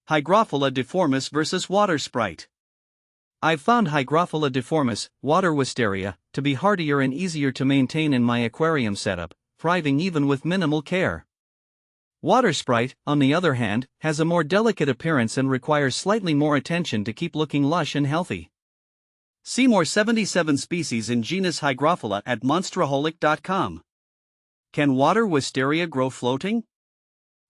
Hygrophila difformis versus water sprite. I've found Hygrophila difformis, water wisteria, to be hardier and easier to maintain in my aquarium setup, thriving even with minimal care. Water sprite, on the other hand, has a more delicate appearance and requires slightly more attention to keep looking lush and healthy. See more 77 species in genus Hygrophila at monsteraholic.com. Can water wisteria grow floating?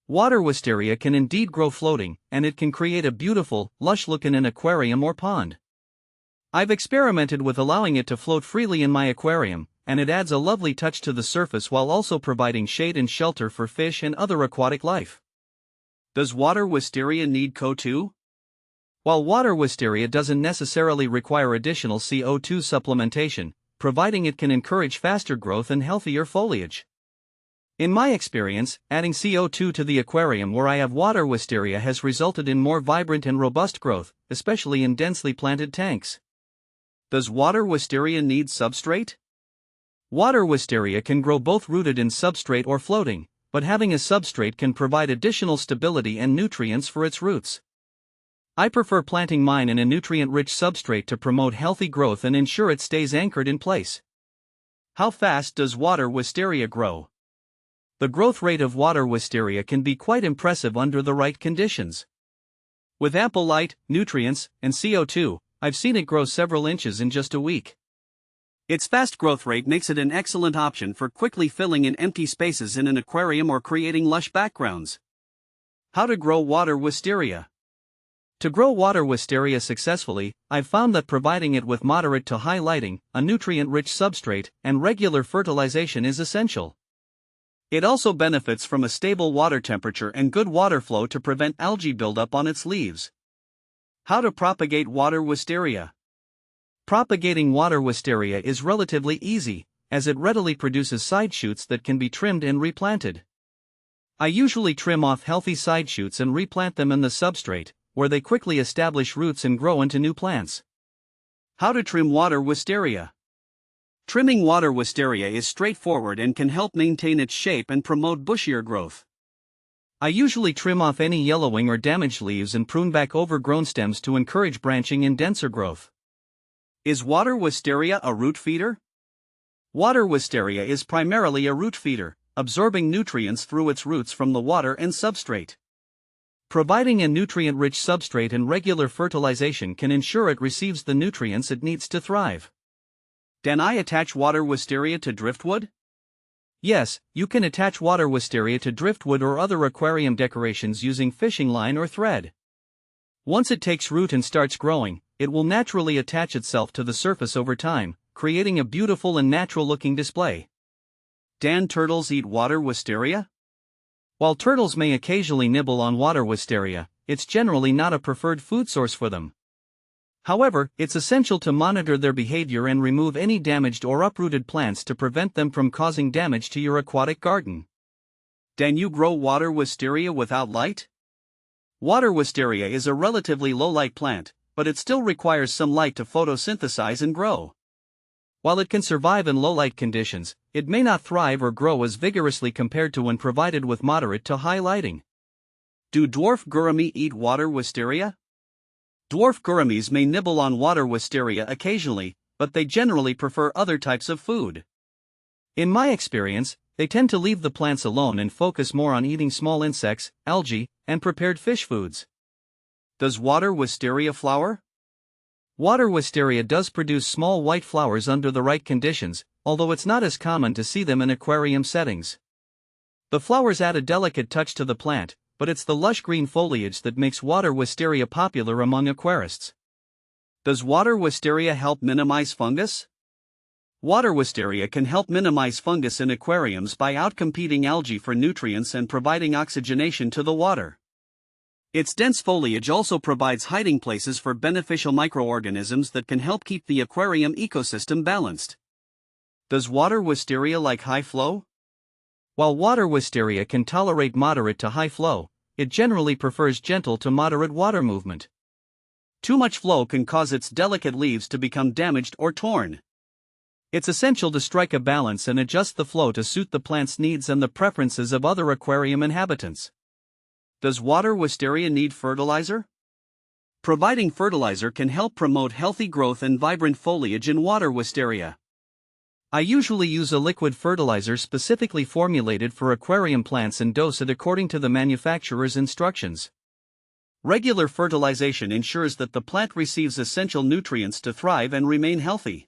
Water wisteria can indeed grow floating, and it can create a beautiful, lush look in an aquarium or pond. I've experimented with allowing it to float freely in my aquarium, and it adds a lovely touch to the surface while also providing shade and shelter for fish and other aquatic life. Does water wisteria need CO2? While water wisteria doesn't necessarily require additional CO2 supplementation, providing it can encourage faster growth and healthier foliage. In my experience, adding CO2 to the aquarium where I have water wisteria has resulted in more vibrant and robust growth, especially in densely planted tanks. Does water wisteria need substrate? Water wisteria can grow both rooted in substrate or floating, but having a substrate can provide additional stability and nutrients for its roots. I prefer planting mine in a nutrient-rich substrate to promote healthy growth and ensure it stays anchored in place. How fast does water wisteria grow? The growth rate of water wisteria can be quite impressive under the right conditions. With ample light, nutrients, and CO2, I've seen it grow several inches in just a week. Its fast growth rate makes it an excellent option for quickly filling in empty spaces in an aquarium or creating lush backgrounds. How to grow water wisteria? To grow water wisteria successfully, I've found that providing it with moderate to high lighting, a nutrient-rich substrate, and regular fertilization is essential. It also benefits from a stable water temperature and good water flow to prevent algae buildup on its leaves. How to propagate water wisteria? Propagating water wisteria is relatively easy, as it readily produces side shoots that can be trimmed and replanted. I usually trim off healthy side shoots and replant them in the substrate, where they quickly establish roots and grow into new plants. How to trim water wisteria? Trimming water wisteria is straightforward and can help maintain its shape and promote bushier growth. I usually trim off any yellowing or damaged leaves and prune back overgrown stems to encourage branching and denser growth. Is water wisteria a root feeder? Water wisteria is primarily a root feeder, absorbing nutrients through its roots from the water and substrate. Providing a nutrient-rich substrate and regular fertilization can ensure it receives the nutrients it needs to thrive. Can I attach water wisteria to driftwood? Yes, you can attach water wisteria to driftwood or other aquarium decorations using fishing line or thread. Once it takes root and starts growing, it will naturally attach itself to the surface over time, creating a beautiful and natural-looking display. Can turtles eat water wisteria? While turtles may occasionally nibble on water wisteria, it's generally not a preferred food source for them. However, it's essential to monitor their behavior and remove any damaged or uprooted plants to prevent them from causing damage to your aquatic garden. Can you grow water wisteria without light? Water wisteria is a relatively low-light plant, but it still requires some light to photosynthesize and grow. While it can survive in low-light conditions, it may not thrive or grow as vigorously compared to when provided with moderate to high lighting. Do dwarf gourami eat water wisteria? Dwarf gouramis may nibble on water wisteria occasionally, but they generally prefer other types of food. In my experience, they tend to leave the plants alone and focus more on eating small insects, algae, and prepared fish foods. Does water wisteria flower? Water wisteria does produce small white flowers under the right conditions, although it's not as common to see them in aquarium settings. The flowers add a delicate touch to the plant, but it's the lush green foliage that makes water wisteria popular among aquarists. Does water wisteria help minimize fungus? Water wisteria can help minimize fungus in aquariums by outcompeting algae for nutrients and providing oxygenation to the water. Its dense foliage also provides hiding places for beneficial microorganisms that can help keep the aquarium ecosystem balanced. Does water wisteria like high flow? While water wisteria can tolerate moderate to high flow, it generally prefers gentle to moderate water movement. Too much flow can cause its delicate leaves to become damaged or torn. It's essential to strike a balance and adjust the flow to suit the plant's needs and the preferences of other aquarium inhabitants. Does water wisteria need fertilizer? Providing fertilizer can help promote healthy growth and vibrant foliage in water wisteria. I usually use a liquid fertilizer specifically formulated for aquarium plants and dose it according to the manufacturer's instructions. Regular fertilization ensures that the plant receives essential nutrients to thrive and remain healthy.